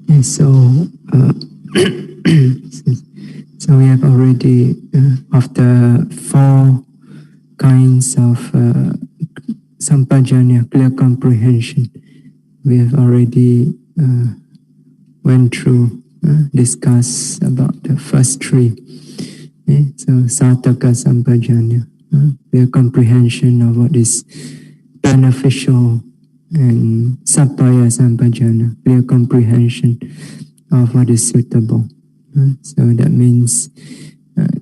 And so, so we have already, after 4 kinds of sampajanya, clear comprehension, we have already went through, discussed about the first 3. So, sataka sampajanya, clear comprehension of what is beneficial, and sapaya sampajana, clear comprehension of what is suitable. So that means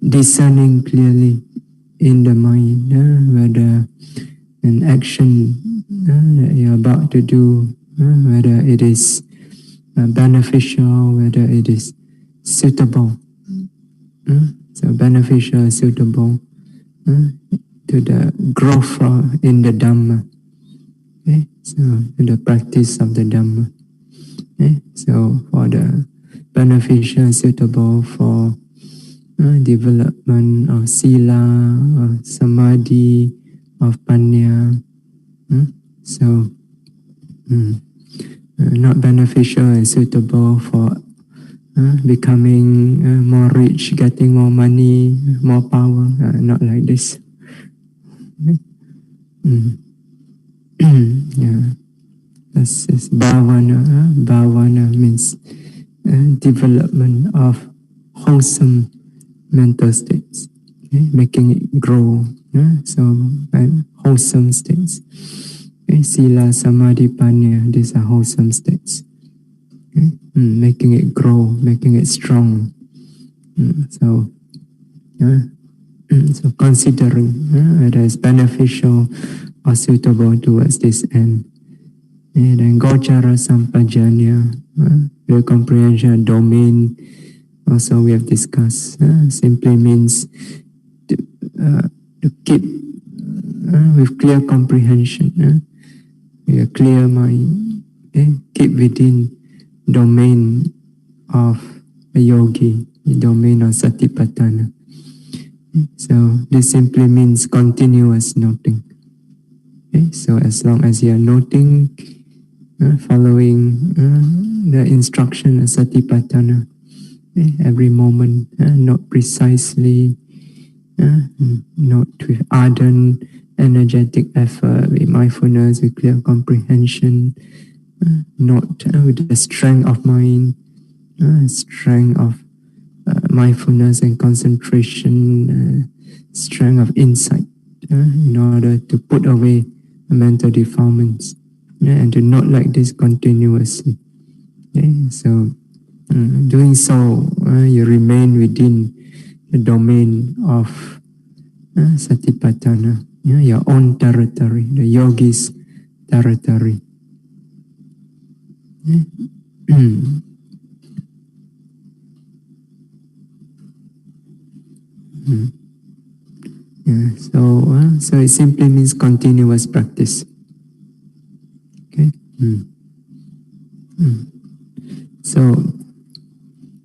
discerning clearly in the mind whether an action that you're about to do, whether it is beneficial, whether it is suitable. So beneficial and suitable to the growth in the Dhamma. Okay? So the practice of the Dhamma. Okay? So for the beneficial, suitable for development of sila, of samadhi, of panya. So not beneficial and suitable for becoming more rich, getting more money, more power. Not like this. Okay? Yeah. This is bhavana. Bhavana means development of wholesome mental states, okay? Making it grow. So wholesome states. Okay? Sila, samadhi, panya, these are wholesome states. Okay? Making it grow, making it strong. So considering whether it's beneficial or suitable towards this end. And then gochara sampajanya, the comprehension domain, also we have discussed, simply means to keep with clear comprehension, a clear mind, keep within domain of a yogi, the domain of satipatthana. So this simply means continuous noting. Okay? So as long as you are noting, following the instruction of satipatthana, every moment, not precisely, not with ardent, energetic effort, with mindfulness, with clear comprehension, not with the strength of mind, strength of mindfulness and concentration, strength of insight, in order to put away mental defilements, and to note like this continuously. Okay? So, doing so, you remain within the domain of satipatthana, your own territory, the yogi's territory. So it simply means continuous practice. Okay. So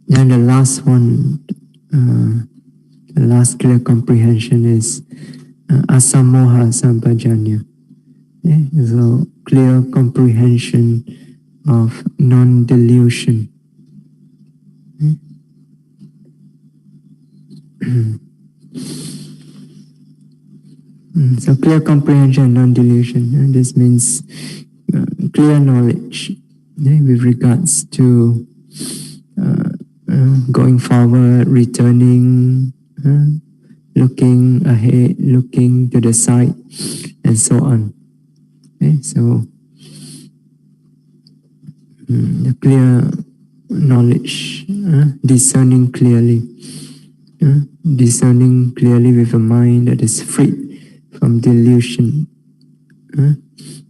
then the last one, the last clear comprehension is asamoha sampajanya. Okay? So clear comprehension of non-delusion. Okay? So clear comprehension, non-delusion. And this means clear knowledge with regards to going forward, returning, looking ahead, looking to the side, and so on. Okay? So the clear knowledge, discerning clearly. Discerning clearly with a mind that is free from delusion,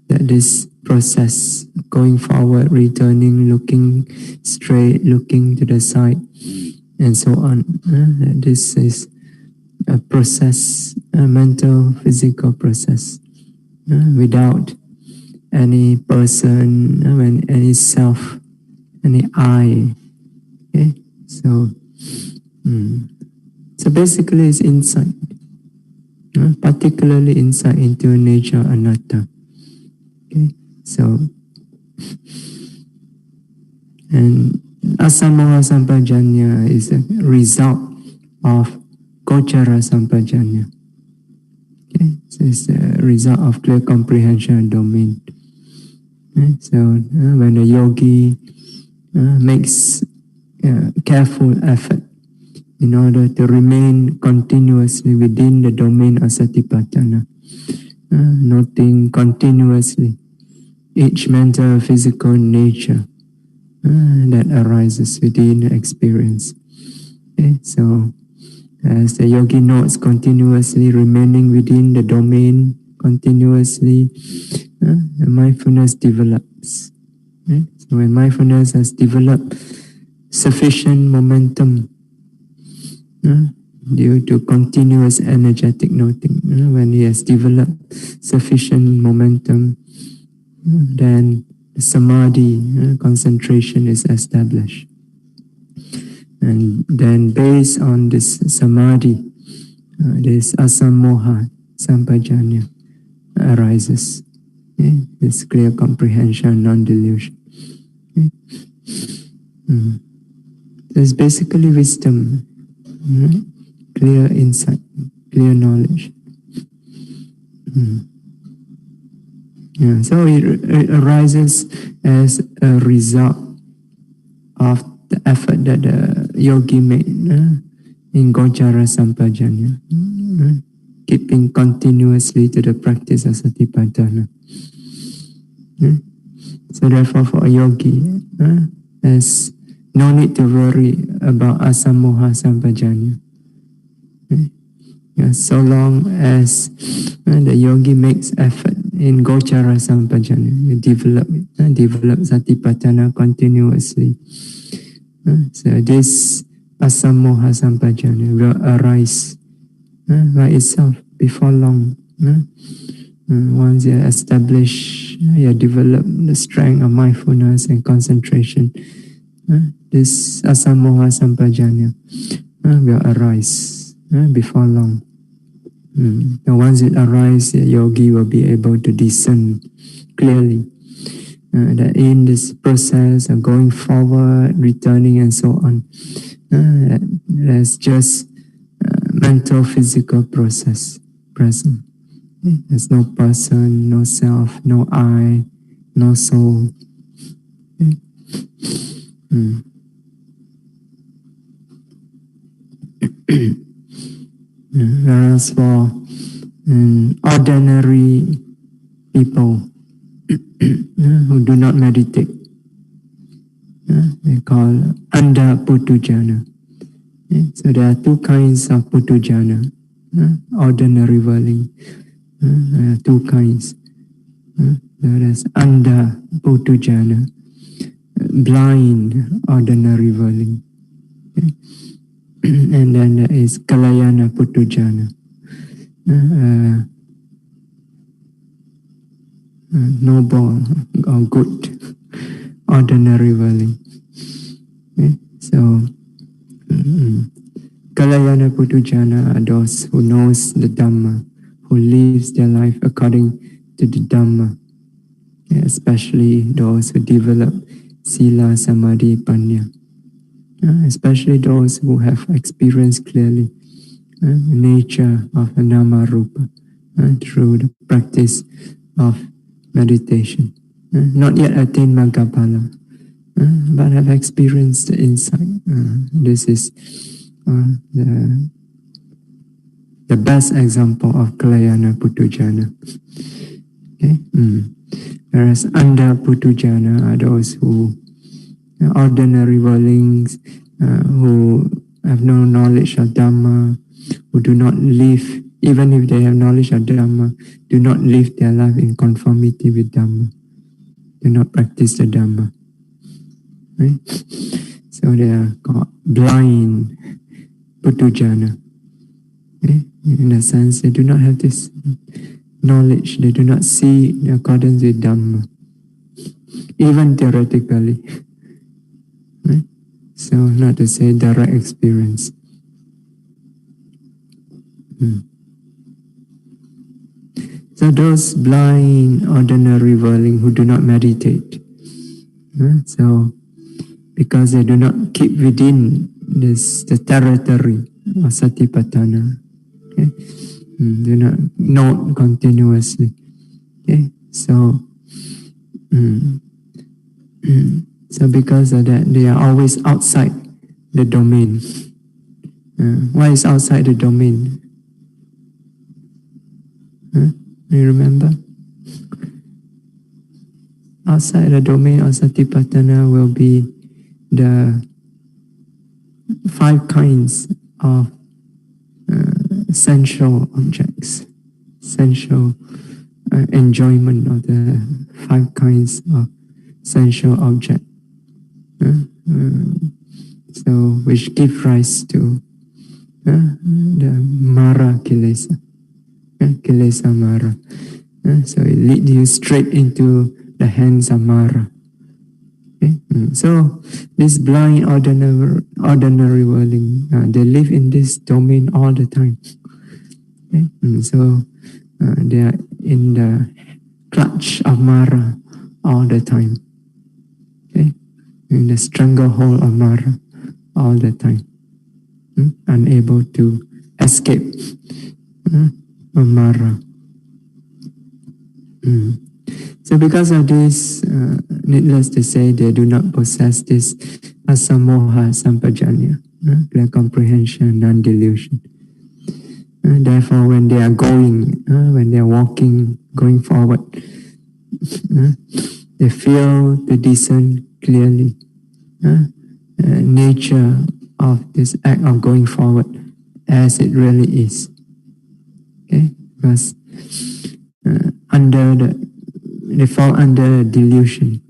that this process, going forward, returning, looking straight, looking to the side, and so on, that this is a process, a mental, physical process, without any person, any self, any I. Okay? So basically it's insight, particularly insight into nature anatta. Okay? So, and asamoha sampajanya is a result of gochara sampajanya. Okay, so it's a result of clear comprehension and domain. Okay? So when a yogi makes careful effort in order to remain continuously within the domain of satipatthana, noting continuously each mental physical nature that arises within experience. Okay? So as the yogi notes continuously remaining within the domain continuously, the mindfulness develops. Okay? So when mindfulness has developed sufficient momentum due to continuous energetic noting, when he has developed sufficient momentum, then the samadhi concentration is established. And then based on this samadhi, this asamoha sampajanya arises. Okay? This clear comprehension, non-delusion. Okay? It's basically wisdom, clear insight, clear knowledge. Yeah, so it arises as a result of the effort that the yogi made in gochara sampajanya, keeping continuously to the practice of satipatthana. So therefore for a yogi, there's no need to worry about asamoha sampajanya. Yeah, so long as the yogi makes effort in gochara sampajanya, develop satipatthana continuously. So this asamoha sampajanya will arise by itself before long. Once you establish, you develop the strength of mindfulness and concentration, this asamoha sampajanya will arise before long. And once it arises, the yogi will be able to discern clearly that in this process of going forward, returning and so on, there's just mental physical process present. There's no person, no self, no I, no soul. Whereas for ordinary people who do not meditate, they call anda putujana. So there are two kinds of putujana, ordinary worldling. There are two kinds. There is anda putujana, blind ordinary worldling. And then there is kalayana putujana, noble or good ordinary worldling. So kalayana putujana are those who knows the Dhamma, who lives their life according to the Dhamma, especially those who develop sila, samadhi, panya. Especially those who have experienced clearly the nature of the nama rupa through the practice of meditation. Not yet attained Maggaphala, but have experienced the insight. This is the best example of Kalayana Putujana. Okay? Whereas Anda Putujana are those who ordinary worldlings who have no knowledge of Dhamma, who do not live, even if they have knowledge of Dhamma, do not live their life in conformity with Dhamma, do not practice the Dhamma. Right? So they are called blind Putujana. Okay? In a sense, they do not have this knowledge, they do not see in accordance with Dhamma, even theoretically. Right? So not to say direct experience. So those blind ordinary worldling who do not meditate, so because they do not keep within the territory of Satipatthana. Okay? Do not note continuously. Okay? So, so because of that, they are always outside the domain. Why is outside the domain? You remember? Outside the domain of Satipatthana will be the 5 kinds of sensual objects, sensual enjoyment of the 5 kinds of sensual objects. So, which give rise to the Mara Kilesa, Kilesa Mara. So it leads you straight into the hands of Mara. Okay? So this blind ordinary worldling, they live in this domain all the time. Okay? So they are in the clutch of Mara all the time. Okay? In the stranglehold of Mara all the time. Unable to escape from Mara. So because of this, needless to say, they do not possess this asamoha sampajanya, clear comprehension, non-delusion. Therefore, when they are going, when they are walking, going forward, they feel the discern clearly nature of this act of going forward as it really is. Okay, because they fall under delusion.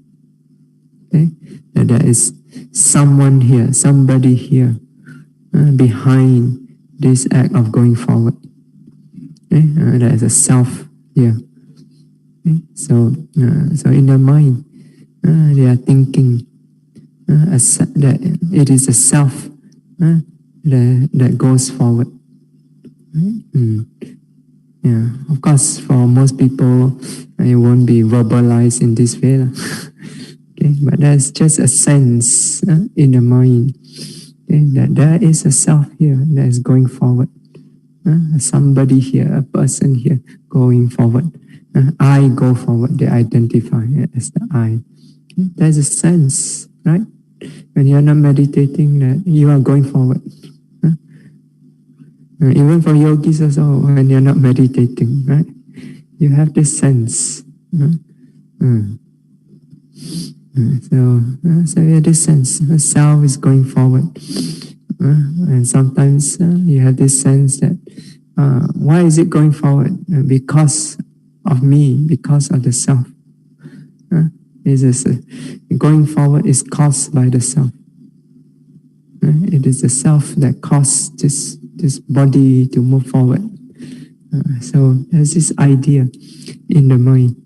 Okay, that there is someone here, somebody here behind this act of going forward. Okay, there is a self here. Okay? So in their mind, they are thinking that it is a self that goes forward. Right? Yeah, of course, for most people, it won't be verbalized in this way. Okay, but there's just a sense in the mind, okay, that there is a self here that is going forward. Somebody here, a person here going forward. I go forward, they identify as the I. Okay? There's a sense, right? When you are not meditating, that you are going forward. Even for yogis also, when you're not meditating, right? You have this sense. So you have this sense, the self is going forward. And sometimes you have this sense that, why is it going forward? Because of me, because of the self. Going forward is caused by the self. It is the self that caused this body to move forward. So there's this idea in the mind,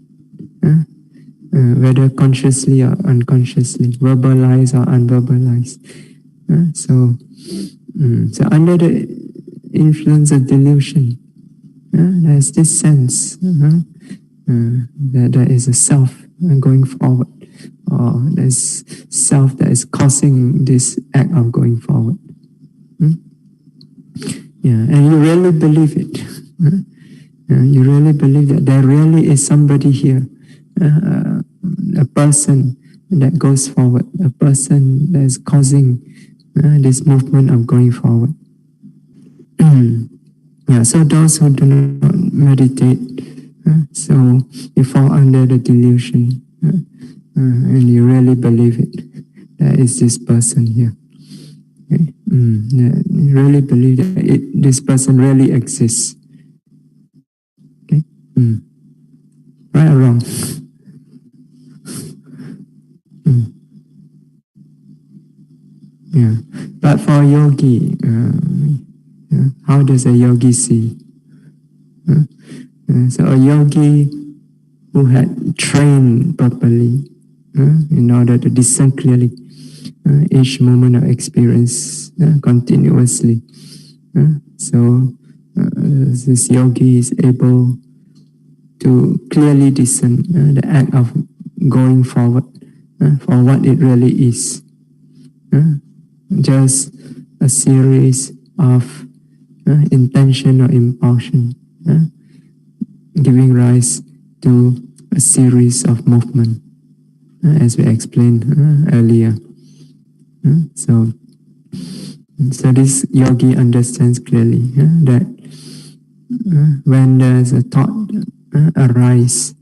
whether consciously or unconsciously, verbalized or unverbalized. So under the influence of delusion, there's this sense that there is a self going forward, or there's self that is causing this act of going forward. Yeah, and you really believe it. You really believe that there really is somebody here, a person that goes forward, a person that is causing this movement of going forward. Yeah, so those who do not meditate, so you fall under the delusion, and you really believe it. There is this person here. Okay? You really believe that this person really exists. Okay? Right or wrong? Yeah. But for a yogi, how does a yogi see? So a yogi who had trained properly in order to discern clearly each moment of experience continuously. So this yogi is able to clearly discern the act of going forward for what it really is. just a series of intention or impulsion, giving rise to a series of movement, as we explained earlier. So this yogi understands clearly that when there's a thought arise,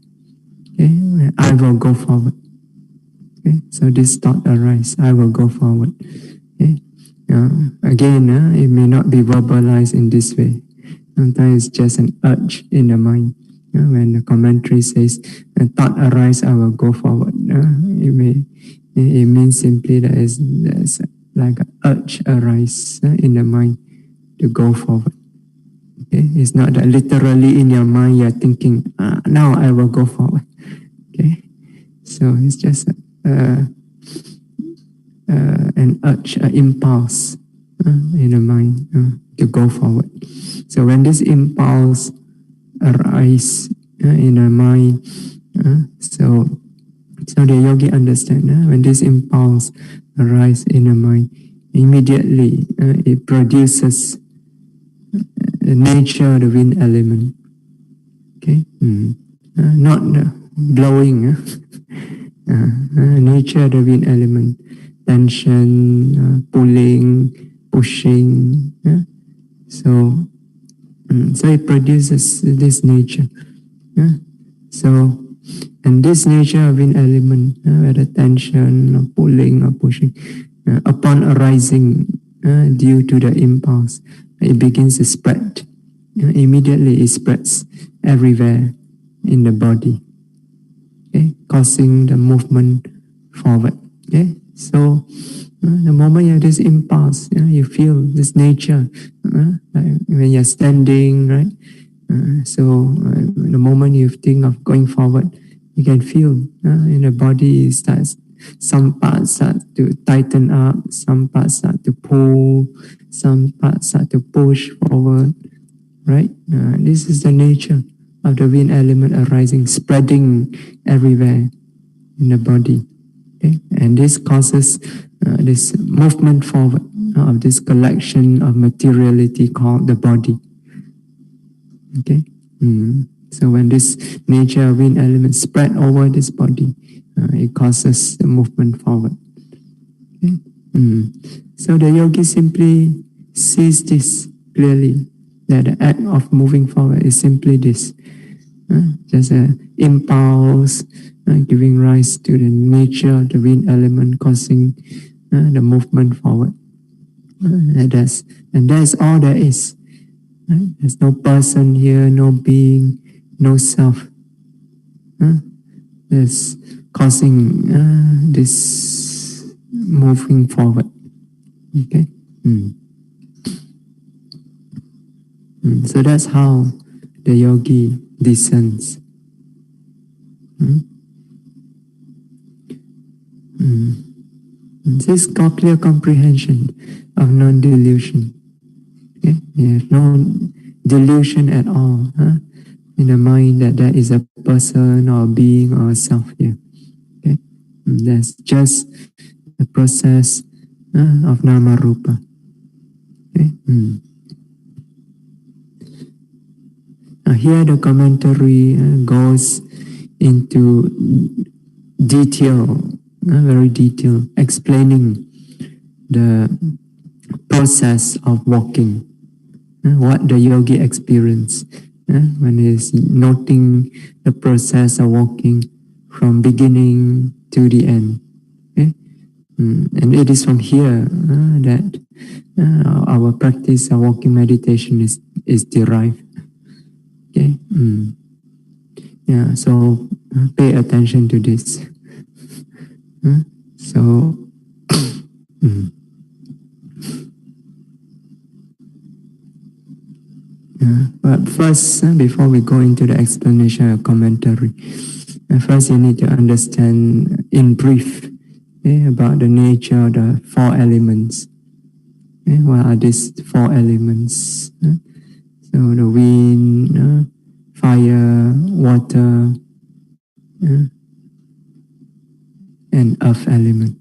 I will go forward. So this thought arise, I will go forward. Again, it may not be verbalized in this way. Sometimes it's just an urge in the mind. When the commentary says, "A thought arise, I will go forward," it means simply that there's like an urge arise in the mind to go forward. It's not that literally in your mind you're thinking, now I will go forward. So it's just an urge, an impulse in the mind to go forward. So when this impulse arises in the mind, so the yogi understand when this impulse arises in the mind, immediately it produces the nature of the wind element. Not blowing. Nature of the wind element, tension, pulling, pushing. So it produces this nature. So, and this nature of wind element, whether tension, or pulling, or pushing, upon arising due to the impulse, it begins to spread. Immediately it spreads everywhere in the body, causing the movement forward. So the moment you have this impulse, you feel this nature, like when you're standing, right? So the moment you think of going forward, you can feel in the body starts, some parts start to tighten up, some parts start to pull, some parts start to push forward, right? This is the nature of the wind element arising, spreading everywhere in the body. And this causes this movement forward of this collection of materiality called the body. So when this nature of wind element spread over this body, it causes the movement forward. So the yogi simply sees this clearly, that the act of moving forward is simply this, just an impulse giving rise to the nature of the wind element, causing the movement forward. And that's all there is. There's no person here, no being, no self. That's causing this moving forward. So that's how the yogi discerns. This is clear comprehension of non-delusion. There's no delusion at all in the mind that there is a person or a being or a self here. That's just the process of nama rupa. Now here the commentary goes into detail, very detailed, explaining the process of walking, what the yogi experienced when he's noting the process of walking from beginning to the end. And it is from here that our practice of walking meditation is derived. So pay attention to this. But first, before we go into the explanation or commentary, first you need to understand in brief about the nature of the four elements. What are these four elements? So the wind, fire, water, and earth element.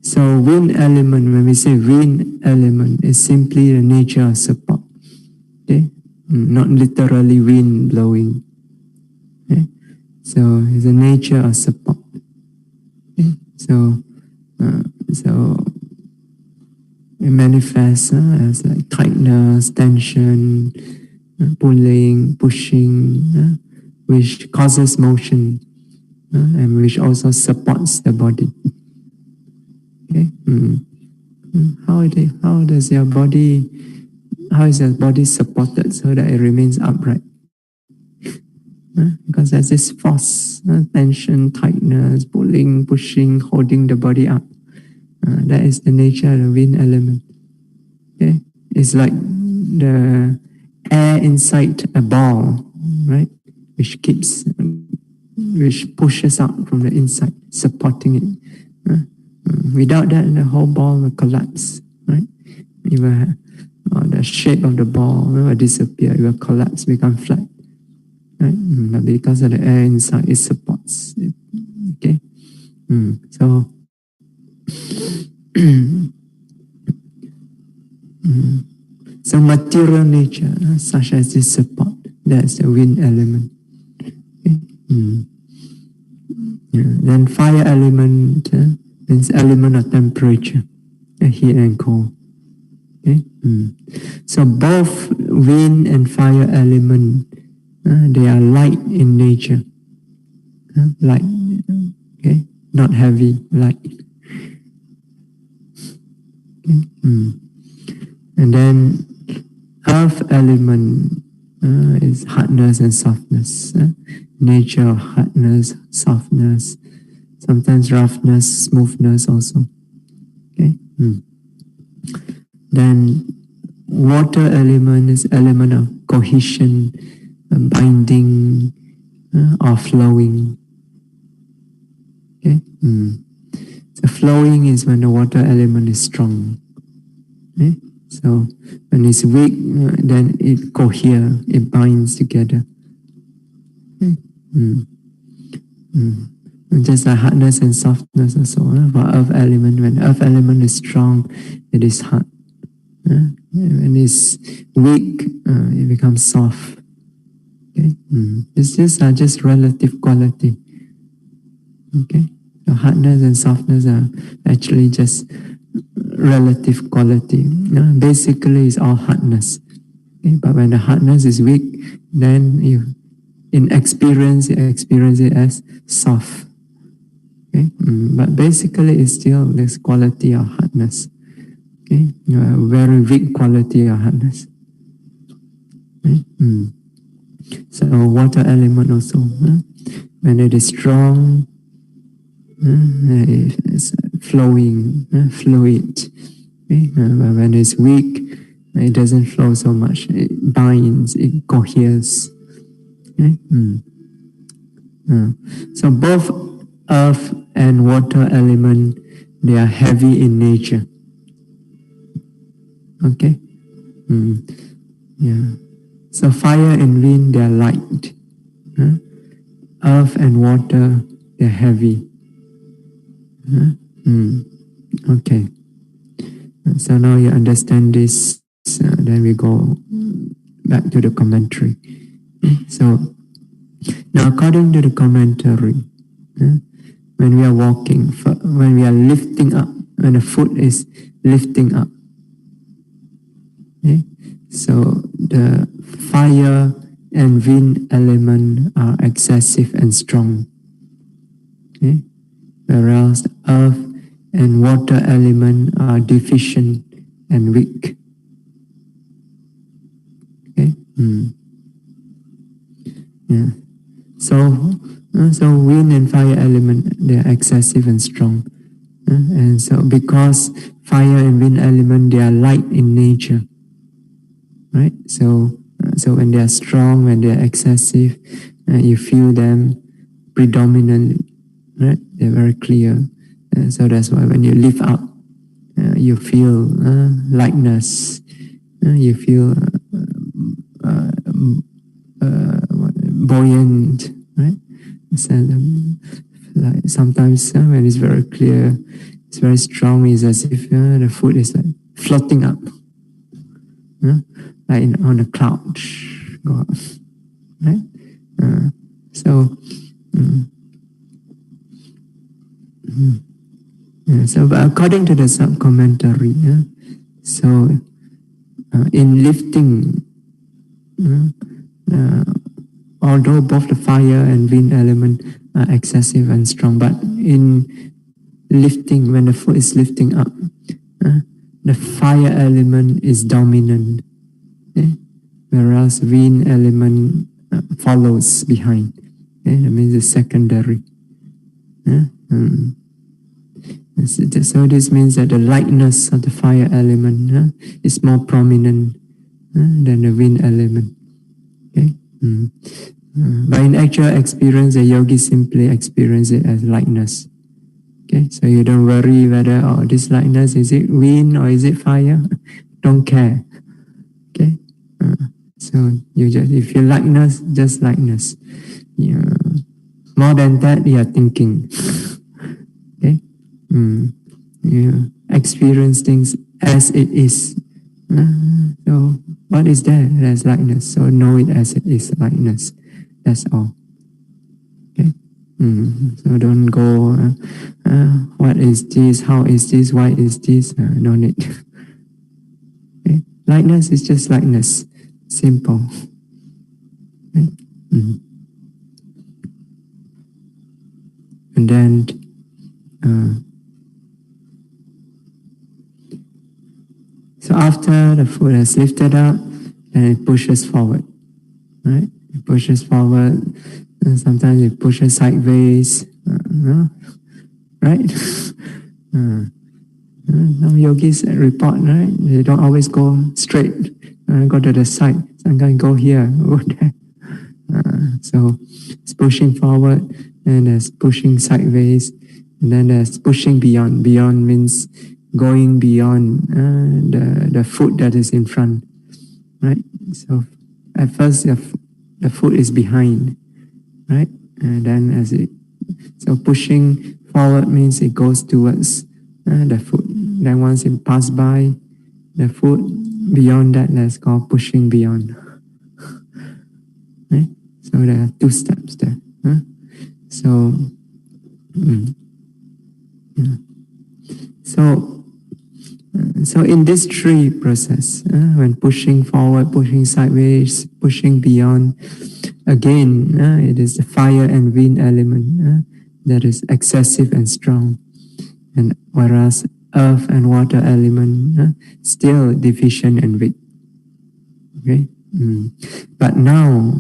So wind element, when we say wind element, is simply the nature of support. Okay? Not literally wind blowing. Okay? So it's the nature of support. Okay? So it manifests as like tightness, tension, pulling, pushing, which causes motion, and which also supports the body. Okay? How is your body supported so that it remains upright? Because there's this force, tension, tightness, pulling, pushing, holding the body up. That is the nature of the wind element. Okay? It's like the air inside a ball, right? Which pushes out from the inside, supporting it. Without that, the whole ball will collapse, right? It will, the shape of the ball will disappear, it will collapse, become flat. Right? But because of the air inside, it supports it. Okay? So material nature, such as this support, that's the wind element. Okay? Then fire element means element of temperature, heat and cold. Okay? So both wind and fire element, they are light in nature. Light, okay? Not heavy, light. Okay? And then earth element is hardness and softness. Nature of hardness, softness, sometimes roughness, smoothness also. Okay. Then water element is element of cohesion, binding, or flowing. Okay. So flowing is when the water element is strong. Okay? So when it's weak, then it coheres, it binds together. Okay? Just like hardness and softness also. For earth element, when earth element is strong, it is hard. When it's weak, it becomes soft. Okay? These are just relative quality. Okay? So hardness and softness are actually just relative quality. Basically, it's all hardness. Okay? But when the hardness is weak, then you experience it as soft. Okay? But basically, it's still this quality of hardness. Okay? Very weak quality of hardness. Okay? So water element also, when it is strong, it's flowing, fluid. Okay? But when it's weak, it doesn't flow so much. It binds, it coheres. Okay? So both earth and water element, they are heavy in nature. Okay? Yeah. So fire and wind, they are light. Earth and water, they're heavy. Okay. So now you understand this, then we go back to the commentary. So now according to the commentary, when we are walking, when we are lifting up, when the foot is lifting up, okay? So the fire and wind element are excessive and strong. Okay? Whereas earth and water element are deficient and weak. Okay? Yeah. So wind and fire element, they are excessive and strong. And so because fire and wind element, they are light in nature. Right? So when they are strong, when they are excessive, you feel them predominant. Right? They're very clear. So that's why when you lift up, you feel lightness. You feel buoyant, right? Like sometimes when it's very clear, it's very strong, it's as if the foot is like floating up, like on a cloud, go up, right? So, so but according to the sub-commentary, so in lifting, although both the fire and wind element are excessive and strong, but in lifting, when the foot is lifting up, the fire element is dominant, whereas wind element follows behind. That means it's secondary. So this means that the lightness of the fire element is more prominent than the wind element. Okay? But in actual experience, the yogi simply experience it as lightness. Okay, so you don't worry whether this lightness, is it wind or is it fire? Don't care. Okay, so you just, if you lightness, just lightness. Yeah. More than that, you are thinking. Okay, you experience things as it is. So what is there? There's lightness. So know it as it is, lightness. That's all. Okay. So don't go, what is this, how is this, why is this, no need. Okay? Lightness is just lightness, simple. Okay? And then, so after the foot has lifted up, then it pushes forward, right? It pushes forward. And sometimes it pushes sideways, right? Some yogis report, right? They don't always go straight, go to the side. Sometimes go here, go there. So it's pushing forward, and there's pushing sideways, and then there's pushing beyond. Beyond means going beyond the foot that is in front, right? So at first the foot is behind, right? And then so pushing forward means it goes towards the foot. Then once it passes by the foot, beyond that, that's called pushing beyond. Right? So there are two steps there. So, so in this three process, when pushing forward, pushing sideways, pushing beyond, again, it is the fire and wind element that is excessive and strong, and whereas earth and water element still deficient and weak. Okay, but now,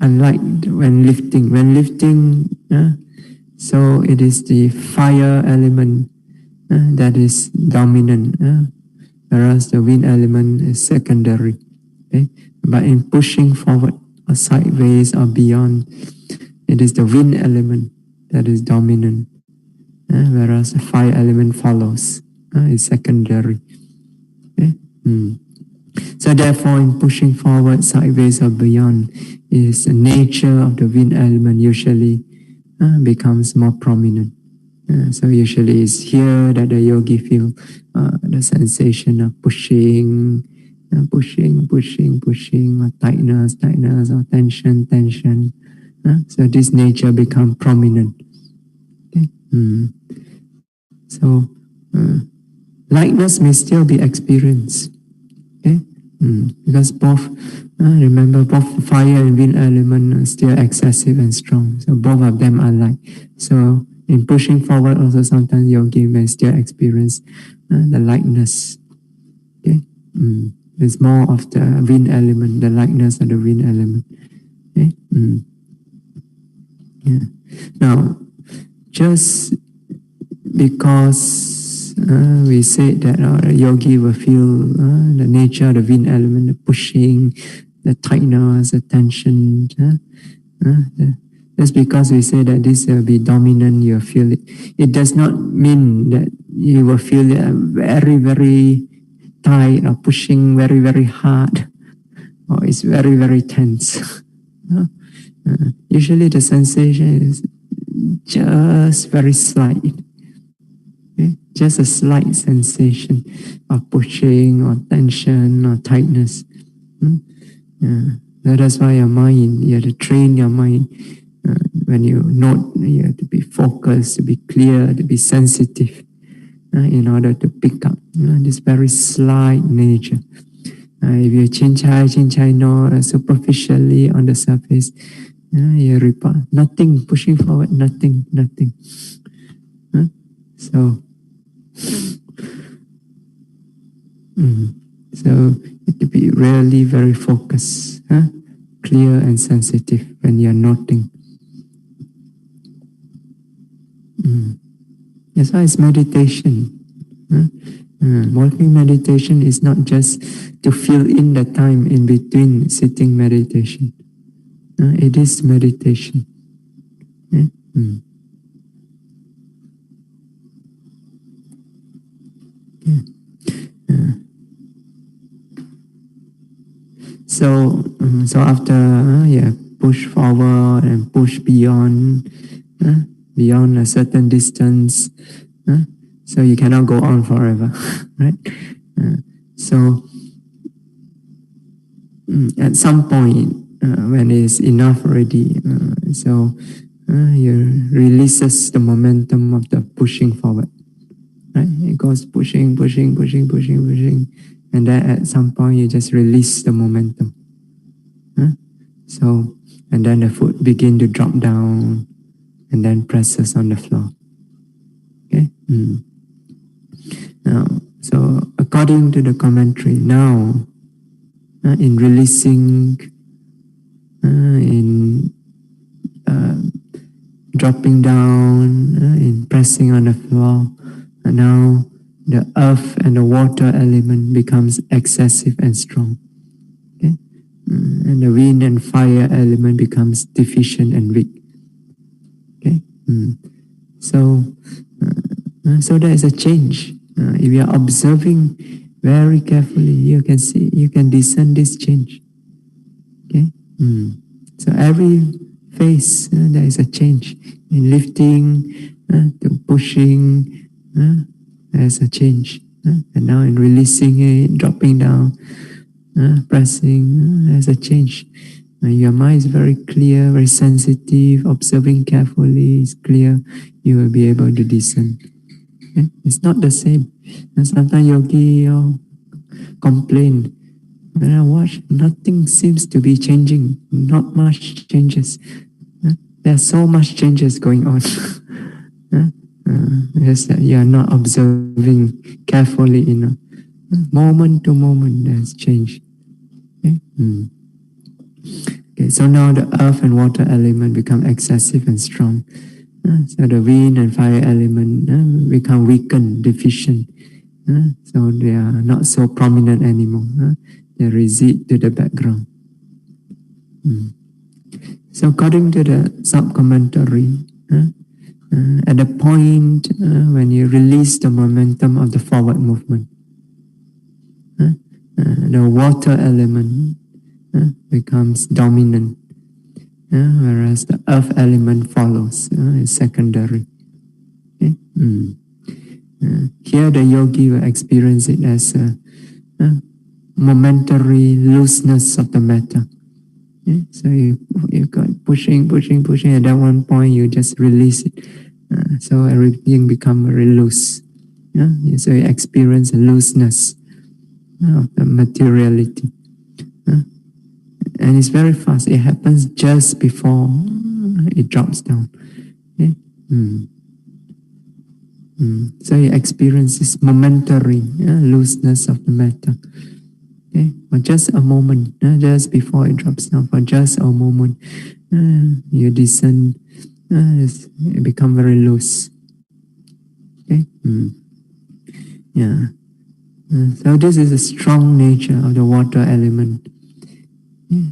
unlike when lifting, so it is the fire element that is dominant, whereas the wind element is secondary. Okay? But in pushing forward or sideways or beyond, it is the wind element that is dominant, whereas the fire element follows, is secondary. Okay? So therefore, in pushing forward, sideways or beyond, is the nature of the wind element usually becomes more prominent. So usually it's here that the yogi feel the sensation of pushing, or tightness, or tension. So this nature become prominent. Okay? So lightness may still be experienced. Okay? Because both, remember, both fire and wind element are still excessive and strong. So both of them are light. So in pushing forward, also sometimes yogi may still experience the lightness. Okay, it's more of the wind element, the lightness of the wind element. Okay, yeah. Now, just because we said that a yogi will feel the nature of the wind element, the pushing, the tightness, the tension. Just because we say that this will be dominant, you feel it. It does not mean that you will feel it very, very tight or pushing very, very hard, or it's very, very tense. Usually the sensation is just very slight. Okay? Just a slight sensation of pushing or tension or tightness. Yeah. That's why your mind, you have to train your mind. When you note, you have to be focused, to be clear, to be sensitive, in order to pick up this very slight nature. If you chin-chai no superficially on the surface, you report nothing, pushing forward, nothing. So you have to be really very focused, clear and sensitive when you're noting. That's why it's meditation. Walking meditation is not just to fill in the time in between sitting meditation. It is meditation. So after push forward and push beyond a certain distance, so you cannot go on forever, right? So at some point, when it's enough already, you releases the momentum of the pushing forward, right? It goes pushing, and then at some point you just release the momentum. And then the foot begin to drop down, and then presses on the floor. Okay. Now, so according to the commentary, now in releasing, in dropping down, in pressing on the floor, and now the earth and the water element becomes excessive and strong. Okay? And the wind and fire element becomes deficient and weak. Okay? So there is a change. If you are observing very carefully, you can see, you can discern this change. Okay? So every phase, there is a change. In lifting to pushing, there's a change. And now in releasing it, dropping down, pressing, there's a change. Your mind is very clear, very sensitive, observing carefully, it's clear, you will be able to discern. Okay? It's not the same. And sometimes yogi complain, when I watch, nothing seems to be changing, not much changes. There's so much changes going on. Yes, you are not observing carefully enough. Moment to moment, there's change. Okay? Okay, so now the earth and water element become excessive and strong. So the wind and fire element become weakened, deficient. So they are not so prominent anymore. They recede to the background. So according to the sub-commentary, at the point when you release the momentum of the forward movement, the water element becomes dominant, whereas the earth element follows, is secondary. Okay? Here the yogi will experience it as a momentary looseness of the matter. Okay? So you got pushing, at that one point you just release it. So everything becomes very loose. So you experience a looseness of the materiality. And it's very fast. It happens just before it drops down. Okay? So you experience this momentary looseness of the matter. Okay? For just a moment, just before it drops down, for just a moment, you discern, it become very loose. Okay? Yeah. So this is a strong nature of the water element.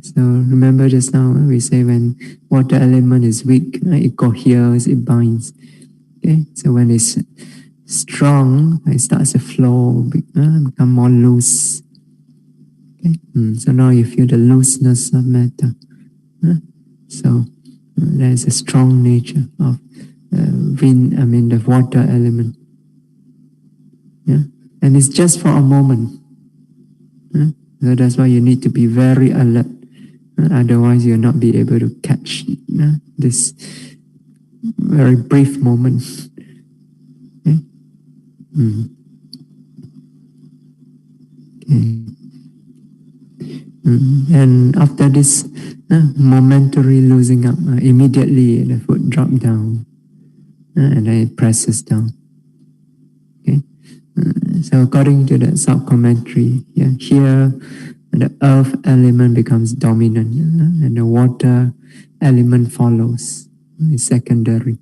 So remember just now we say when water element is weak, it coheres, it binds. Okay, so when it's strong, it starts to flow, become more loose. Okay, so now you feel the looseness of matter. So There's a strong nature of wind, the water element. Yeah? And it's just for a moment. So that's why you need to be very alert. Otherwise, you'll not be able to catch this very brief moment. Okay? Okay. And after this momentary losing up, immediately the foot drops down and then it presses down. Okay, so according to the sub-commentary, here the earth element becomes dominant and the water element follows. It's secondary.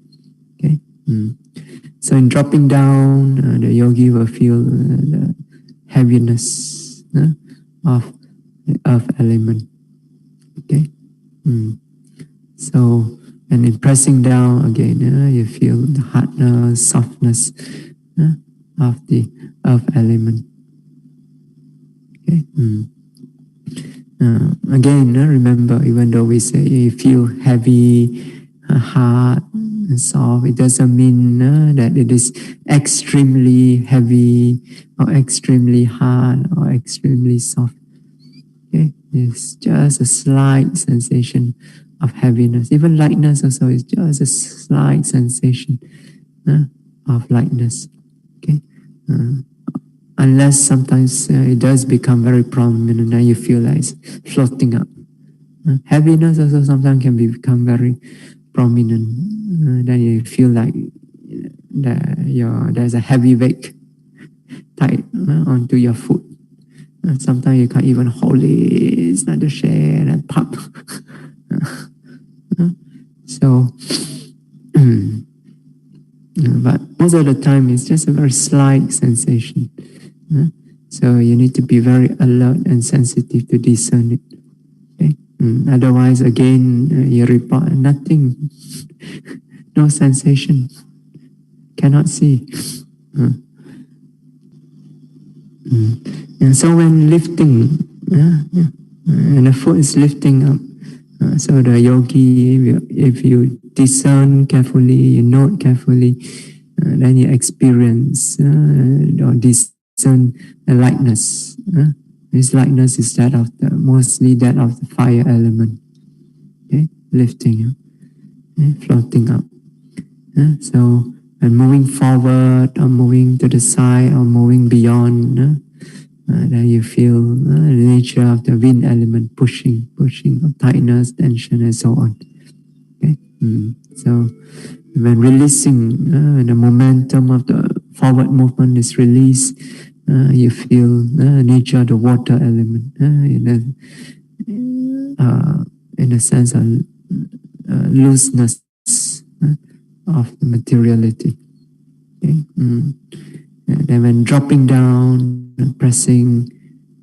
Okay, so in dropping down, the yogi will feel the heaviness of the earth element. Okay, so and in pressing down again, you feel the hardness, softness of the earth element. Okay. Again, remember, even though we say you feel heavy, hard, and soft, it doesn't mean that it is extremely heavy or extremely hard or extremely soft. Okay, it's just a slight sensation of heaviness. Even lightness also is just a slight sensation of lightness. Okay, unless sometimes it does become very prominent and you feel like it's floating up. Heaviness also sometimes can become very prominent. Then you feel like there's a heavy weight tied onto your foot. Sometimes you can't even hold it. It's not to share and pop. So, but most of the time it's just a very slight sensation. So you need to be very alert and sensitive to discern it. Okay? Otherwise, again, you report nothing, no sensation, cannot see. And so when lifting, and the foot is lifting up, so the yogi, if you discern carefully, you note carefully, then you experience or discern the lightness. This lightness is that of mostly that of the fire element. Okay, lifting, floating up. So and moving forward or moving to the side or moving beyond, then you feel the nature of the wind element pushing, tightness, tension, and so on. Okay, so when releasing, the momentum of the forward movement is released, you feel the nature of the water element in a sense of looseness of the materiality. Okay? And then when dropping down, pressing,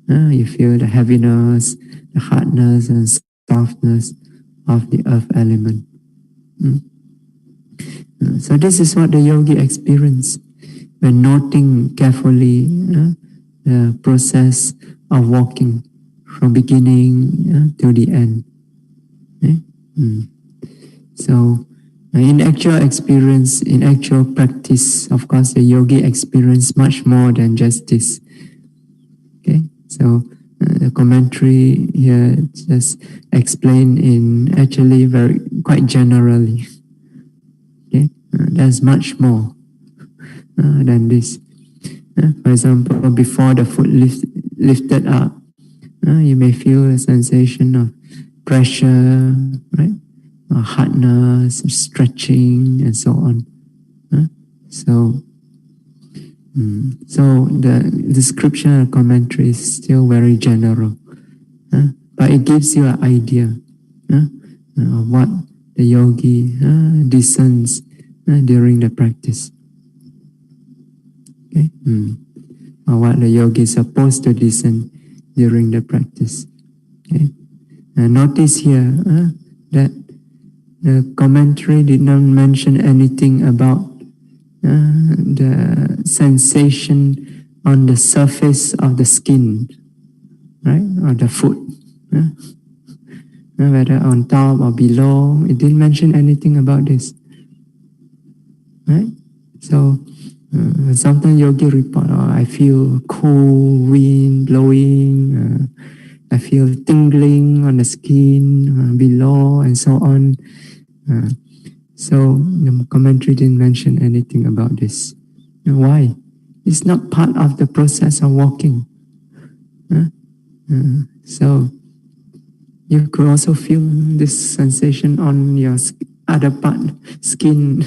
you feel the heaviness, the hardness and softness of the earth element. So this is what the yogi experienced when noting carefully the process of walking from beginning to the end. Okay? So in actual experience, in actual practice, of course, the yogi experienced much more than just this. Okay, so the commentary here just explained in actually quite generally. Okay, there's much more than this. For example, before the foot lifted up, you may feel a sensation of pressure, right? Hardness, stretching, and so on. So the description and commentary is still very general, but it gives you an idea of what the yogi discerns during the practice. Okay, or what the yogi is supposed to discern during the practice. Okay, notice here that the commentary did not mention anything about the sensation on the surface of the skin, right, or the foot. whether on top or below. It didn't mention anything about this. Right? So sometimes yogi report, oh, I feel cool wind blowing, I feel tingling on the skin below, and so on. So the commentary didn't mention anything about this. Why? It's not part of the process of walking. So you could also feel this sensation on your other part, skin,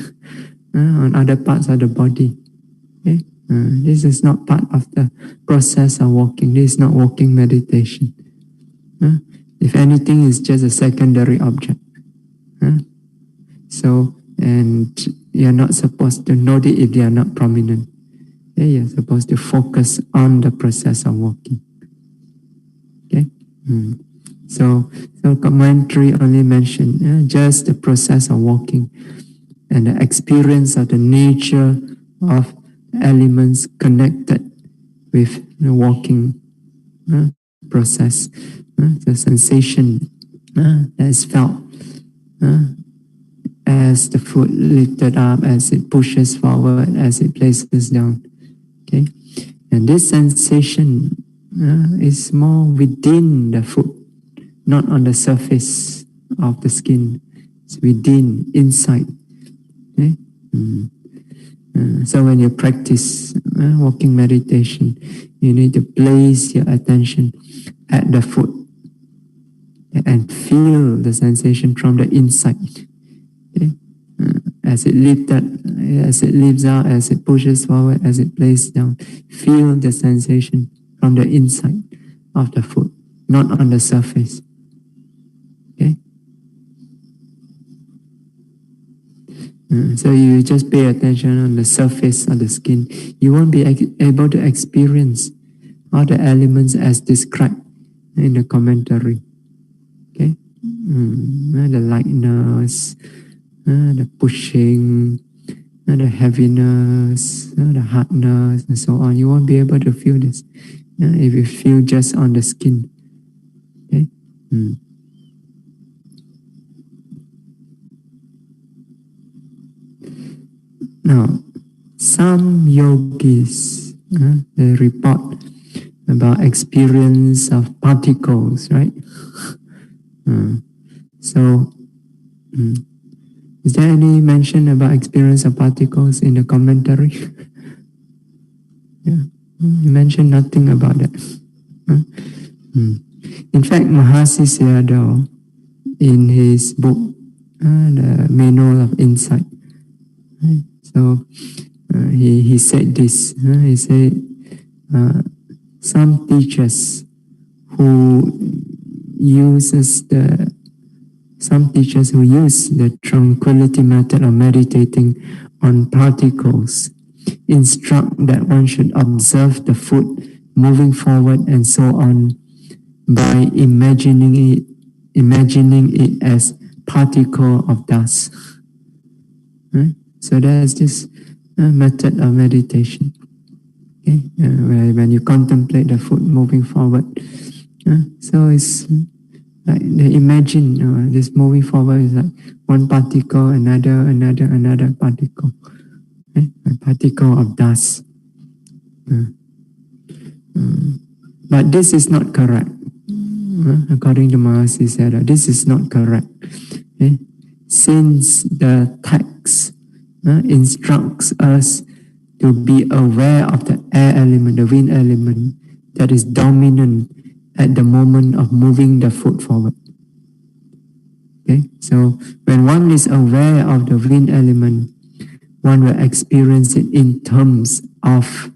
on other parts of the body. Okay? This is not part of the process of walking. This is not walking meditation. If anything, it's just a secondary object. So, and you're not supposed to notice if they are not prominent. Okay? You're supposed to focus on the process of walking. Okay? So commentary only mentioned just the process of walking and the experience of the nature of elements connected with the walking process, the sensation that is felt as the foot lifted up, as it pushes forward, as it places down. Okay, and this sensation is more within the foot, not on the surface of the skin. It's within, inside. Okay? So when you practice walking meditation, you need to place your attention at the foot and feel the sensation from the inside. Okay? As it lifts up, as it lifts out, as it pushes forward, as it places down, feel the sensation from the inside of the foot, not on the surface. Okay? So you just pay attention on the surface of the skin. You won't be able to experience all the elements as described in the commentary. Okay? The lightness, the pushing, the heaviness, the hardness, and so on. You won't be able to feel this if you feel just on the skin. Okay? Now, some yogis, they report about experience of particles, right? So, is there any mention about experience of particles in the commentary? Yeah, you mentioned nothing about that. In fact, Mahasi Sayadaw, in his book, the Manual of Insight, so he said this. He said some teachers who use the tranquility method of meditating on particles instruct that one should observe the foot moving forward and so on by imagining it as particle of dust. Right? So there's this method of meditation. Okay? Where when you contemplate the foot moving forward, so it's like they imagine this moving forward is like one particle, another particle, okay? A particle of dust. But this is not correct. According to Mahasi Sayadaw, this is not correct. Okay? Since the text instructs us to be aware of the air element, the wind element that is dominant at the moment of moving the foot forward. Okay, so when one is aware of the wind element, one will experience it in terms of,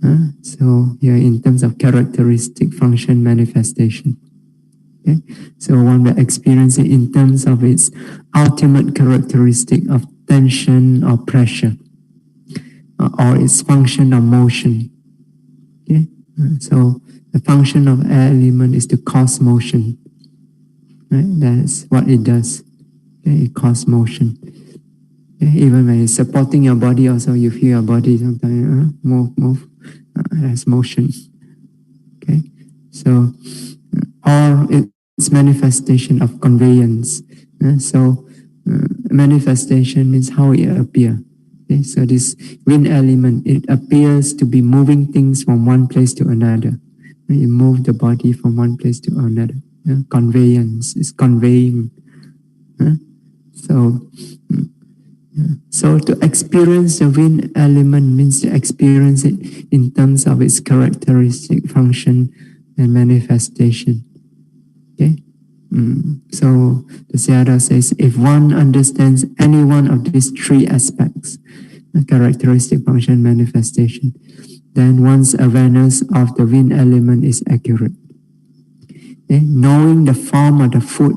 in terms of characteristic, function, manifestation. Okay, so one will experience it in terms of its ultimate characteristic of tension or pressure, or its function or motion. Okay, so the function of air element is to cause motion. Right? That's what it does. Okay? It causes motion. Okay? Even when it's supporting your body, also you feel your body sometimes move. That's motion. Okay, so or it it's manifestation of conveyance. Manifestation is how it appears. Okay? So this wind element, it appears to be moving things from one place to another. You move the body from one place to another. Conveyance is conveying. So to experience the wind element means to experience it in terms of its characteristic, function, and manifestation. Okay. So the Sayadaw says, if one understands any one of these three aspects, characteristic, function, manifestation, then one's awareness of the wind element is accurate. Okay? Knowing the form of the food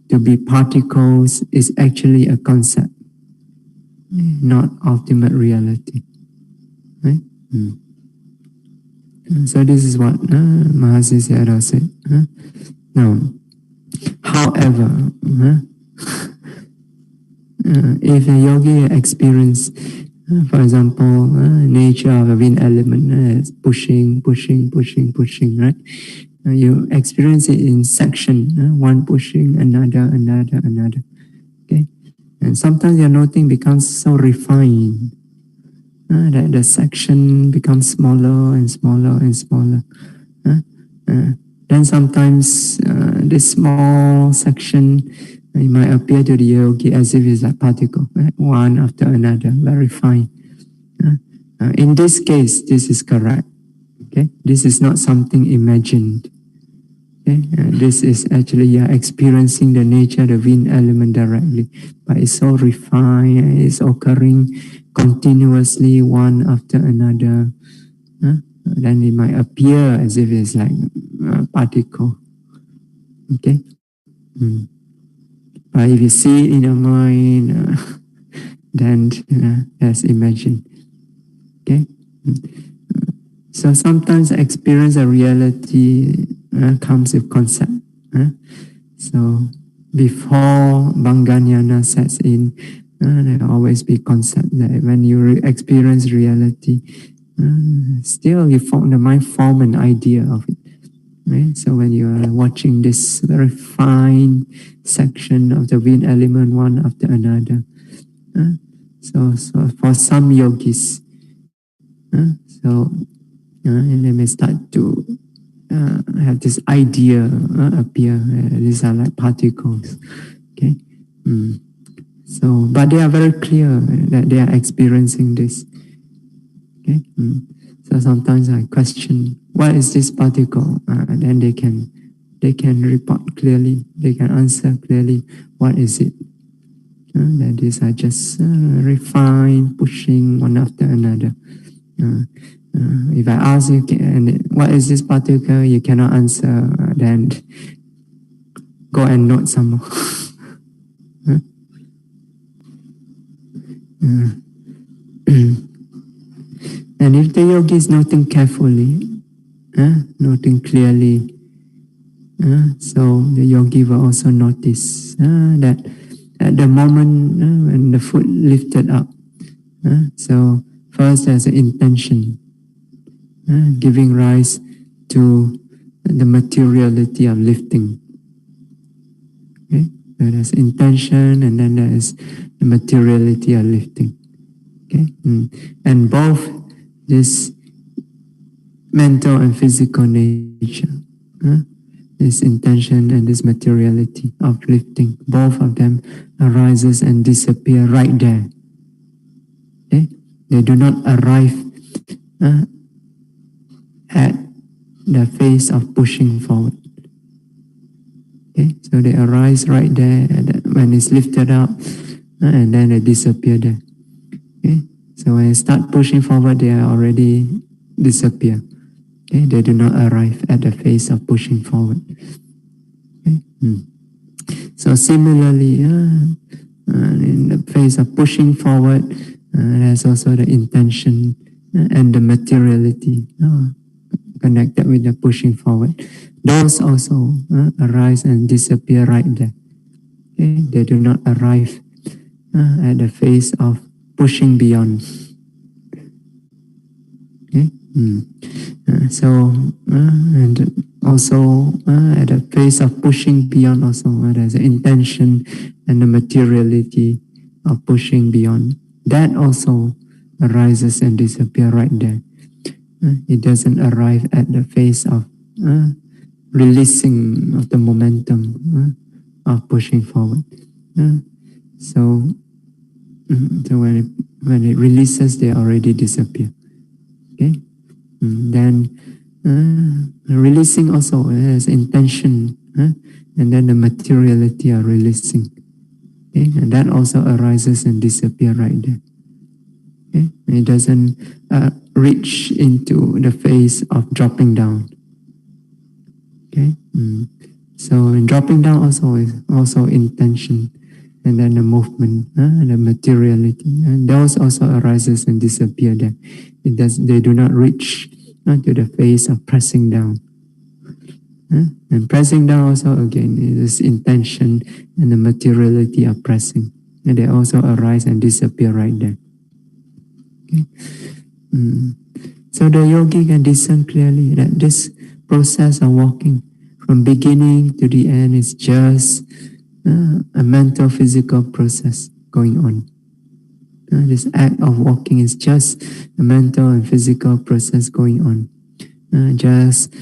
to be particles is actually a concept, not ultimate reality. Right? So this is what Mahasi Sayadaw said. Now, however, if a yogi experience, for example, nature of a wind element, pushing, right? You experience it in section, one pushing, another. Okay, and sometimes your noting becomes so refined that the section becomes smaller and smaller. Then sometimes this small section, it might appear to the yogi as if it's a particle, right? One after another, very fine. In this case, this is correct. Okay, this is not something imagined. Okay, this is actually you're experiencing the nature of the wind element directly, but it's so refined, it's occurring continuously, one after another. Then it might appear as if it's like a particle. Okay. But if you see it in your mind, then that's imagined. Okay. So sometimes experience of reality comes with concept. So before Banganyana sets in, there always be concept that when you experience reality, still the mind form an idea of it. Right? So when you are watching this very fine section of the wind element one after another, so for some yogis, and they may start to have this idea appear. These are like particles. Okay, so but they are very clear that they are experiencing this. Okay, so sometimes I question, what is this particle? Then they can report clearly. They can answer clearly. What is it? That these are just refined, pushing one after another. If I ask you, what is this particle? You cannot answer. Then go and note some more. And if the yogi is noting carefully, noting clearly, so the yogi will also notice that at the moment when the foot lifted up, so first there's an intention, giving rise to the materiality of lifting. Okay? So there's intention, and then there is the materiality of lifting. Okay? And both this mental and physical nature, this intention and this materiality of lifting, both of them arises and disappear right there. Okay? They do not arrive at the phase of pushing forward. Okay? So they arise right there when it's lifted up, and then they disappear there. Okay? So when you start pushing forward, they are already disappear. Okay? They do not arrive at the phase of pushing forward. Okay? So similarly, in the phase of pushing forward, there's also the intention and the materiality connected with the pushing forward. Those also arise and disappear right there. Okay? They do not arrive at the phase of pushing beyond. Okay? And Also, at the phase of pushing beyond, also there's the intention and the materiality of pushing beyond. That also arises and disappears right there. It doesn't arrive at the phase of releasing of the momentum of pushing forward. So, so when it releases, they already disappear. Okay, then releasing also has intention, and then the materiality are releasing. Okay, and that also arises and disappear right there. Okay, it doesn't reach into the phase of dropping down. Okay, so in dropping down also is also intention, and then the movement, the materiality, and those also arises and disappear there. They do not reach to the phase of pressing down. And pressing down also again is intention and the materiality of pressing, and they also arise and disappear right there. Okay. So the yogi can discern clearly that this process of walking from beginning to the end is just a mental physical process going on. This act of walking is just a mental and physical process going on. Just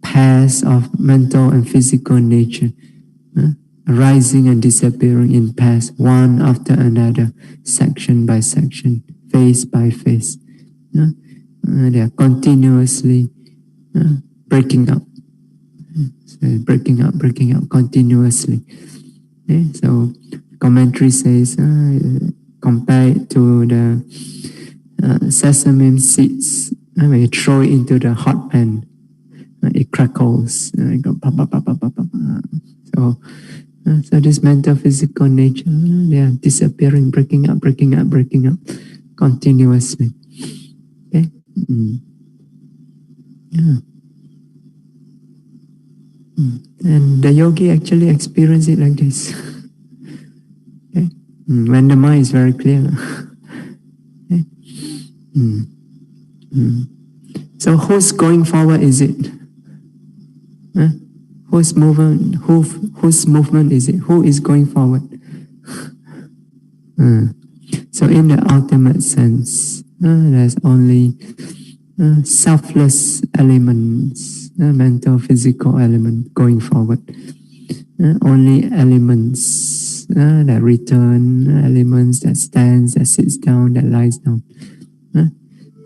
pairs of mental and physical nature rising and disappearing in pairs, one after another, section by section, phase by phase. They are continuously breaking up. So breaking up continuously. Okay? So commentary says, compare it to the sesame seeds. When you throw it into the hot pan, it crackles. It goes pop, pop, pop, pop, pop, pop. So this mental physical nature, they are disappearing, breaking up continuously. Okay. Yeah. And the yogi actually experience it like this. Okay. When the mind is very clear. Okay. So who's going forward is it? Whose movement is it? Who is going forward? So in the ultimate sense, there's only selfless elements, mental, physical element going forward. Only elements that return, elements that stands, that sits down, that lies down.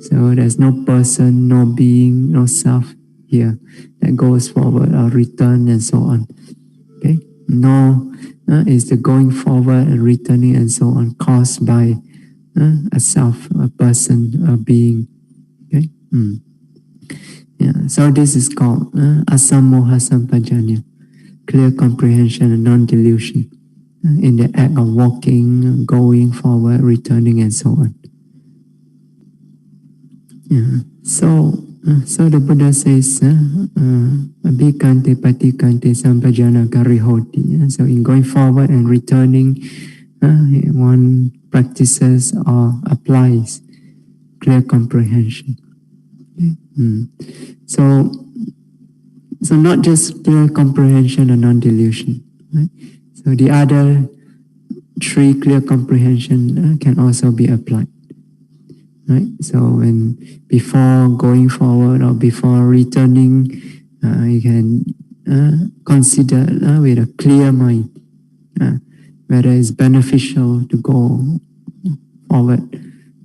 So there's no person, no being, no self here that goes forward or return and so on. Okay, no is the going forward and returning and so on caused by a self, a person, a being. Okay. Yeah. So this is called asammoha sampajanya, clear comprehension and non-delusion in the act of walking, going forward, returning, and so on. Yeah. So the Buddha says, abhikante patikante sampajana karihoti. So in going forward and returning, one practices or applies clear comprehension. Okay. So not just clear comprehension and non-delusion. Right? So the other three clear comprehension can also be applied. Right? So when before going forward or before returning, you can consider with a clear mind whether it's beneficial to go forward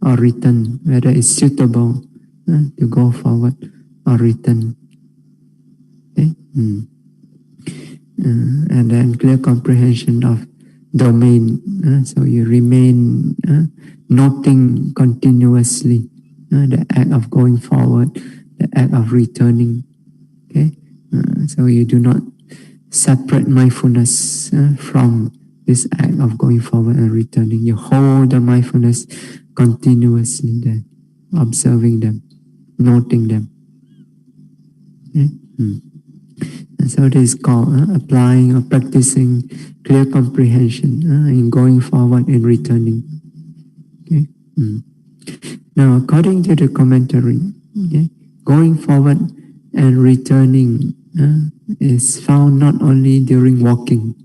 or return, whether it's suitable to go forward or return. Okay? And then clear comprehension of domain. So you remain noting continuously the act of going forward, the act of returning. Okay, so you do not separate mindfulness from this act of going forward and returning. You hold the mindfulness continuously there, observing them, noting them. Okay? And so this is called applying or practicing clear comprehension in going forward and returning. Okay. Now, according to the commentary, okay, going forward and returning is found not only during walking.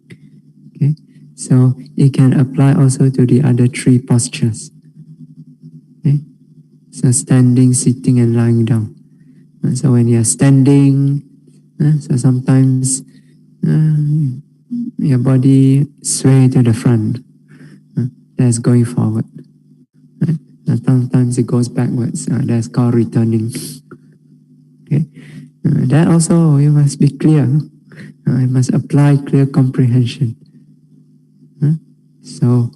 Okay, so it can apply also to the other three postures. Okay, so standing, sitting, and lying down. So when you are standing, so sometimes your body sway to the front. That's going forward. Sometimes it goes backwards. That's called returning. Okay, that also you must be clear. You must apply clear comprehension. So,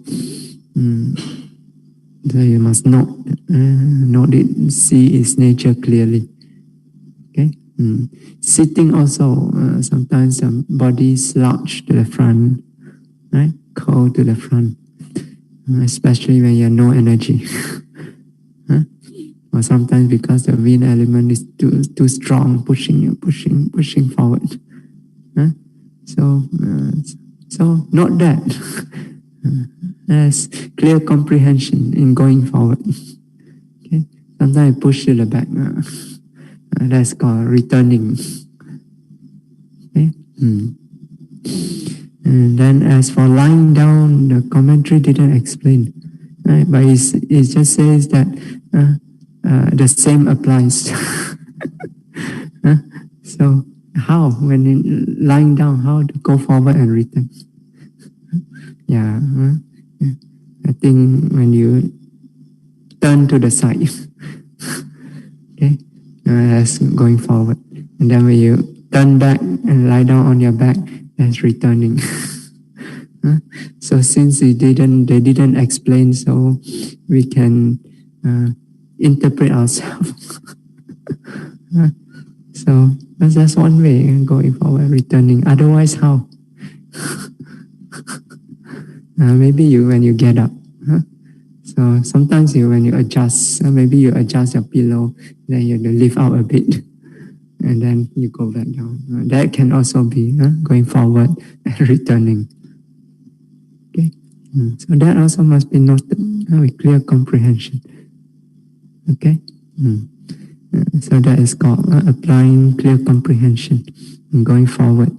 so you must note it, see its nature clearly. Okay. Sitting also, sometimes the body slouch to the front, right? Curl to the front, especially when you have no energy. Or sometimes because the wind element is too strong, pushing forward. So note that. There's clear comprehension in going forward. Okay. Sometimes I push to the back. That's called returning. Okay. And then as for lying down, the commentary didn't explain, right? But it just says that the same applies. So how, when lying down, how to go forward and return? Yeah, I think when you turn to the side, okay, that's going forward. And then when you turn back and lie down on your back, that's returning. So since they didn't explain, so we can interpret ourselves. So that's just one way, going forward, returning. Otherwise, how? Maybe when you get up. So sometimes when you adjust, maybe you adjust your pillow, then you lift up a bit, and then you go back down. That can also be going forward and returning. Okay, so that also must be noted with clear comprehension. Okay, so that is called applying clear comprehension in going forward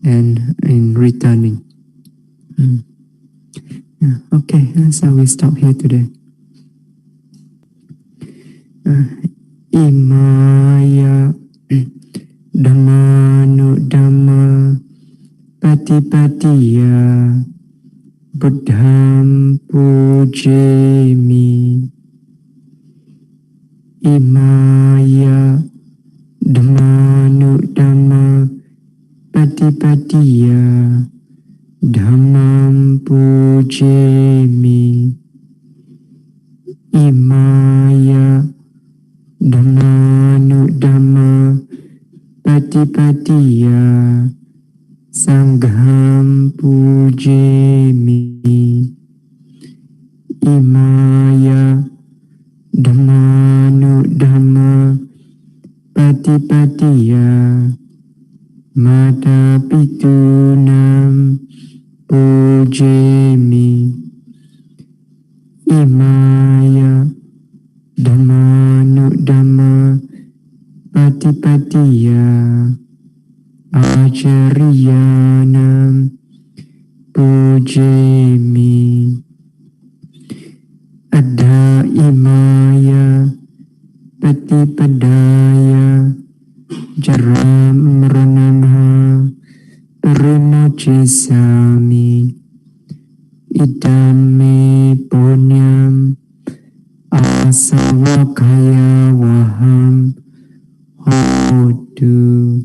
and in returning. Okay, so we stop here today. Imaya Dhammanu Dhamma Patipatiya Buddham Pujemi. Imaya Dhammanu Dhamma Patipatiya Dhammam Pujemi. Imaya Dhammanu Dhamma Patipatiya Sangham Pujemi. Imaya Dhammanu Dhamma Patipatiya Mata Pitunam Pujemi. Imaya Dhammanu Dhamma Patipatiya Acharyanam Pujemi. Adha Imaya Patipadaya Jaram Ranamha Parimochisami. Idame Punyam Asavakaya Waham Hotu.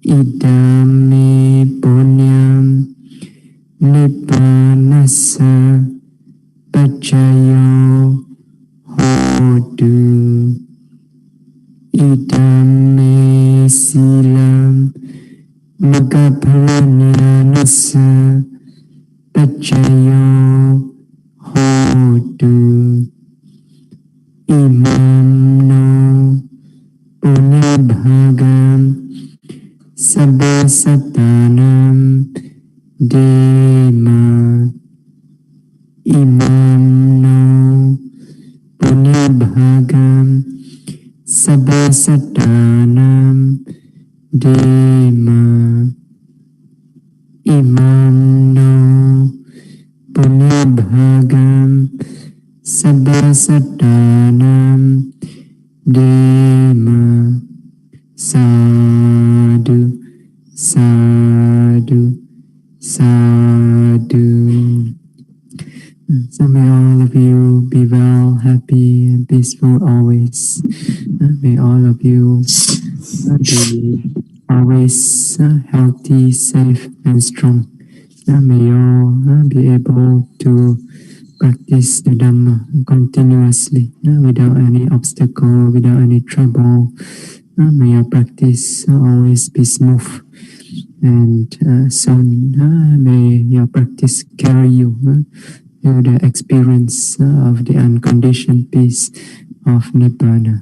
Idame Punyam Nibbanasa Pachayo Hotu. Idame Silam Magaphalanyanasa Pachayo Hotu. Imam no Punyabhagam Sabbasatanam Dema. Imam no Punyabhagam Sabbasatanam Dhamma imamno punyabhagam sabbasadanam Dhamma sadhu sadhu sadhu. So may all of you be well, happy, and peaceful always. May all of you be always healthy, safe, and strong. May you all be able to practice the Dhamma continuously without any obstacle, without any trouble. May your practice always be smooth. And soon may your practice carry you to the experience of the unconditioned peace of Nibbana.